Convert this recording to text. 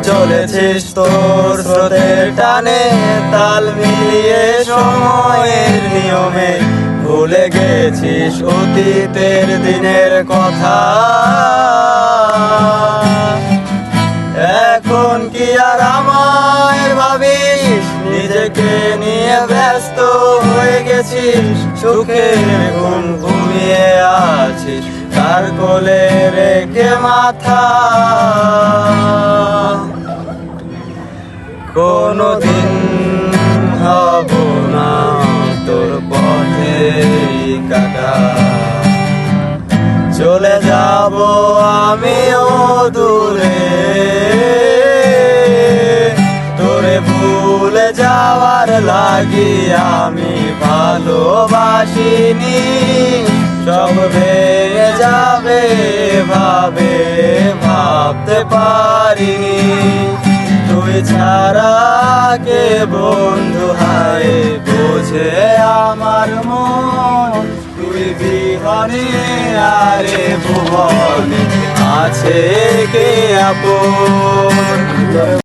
চলেছিস তোর স্রোতের টানে, তাল মিলিয়ে সময়ের নিয়মে ভুলে গেছিস অতীতের দিনের কথা। এখন কি আর আমায় ভাবিস, নিজেকে নিয়ে ব্যস্ত হয়ে গেছিস, সুখের ঘুম ঘুমিয়ে আছিস তার কোলে রেখে মাথা। কোনদিন হব না তোর পথে কাটা, চলে যাব আমিও দূরে, তোরে ভুলে যাওয়ার লাগি আমি ভালোবাসিনি। সব ভেঙে যাবে ভাবতে পারিনি, তুই ছাড়া কে বন্ধু হায় বোঝে আমার মন। তুই বিহনে আরে ভুবনে আছে কে আপন।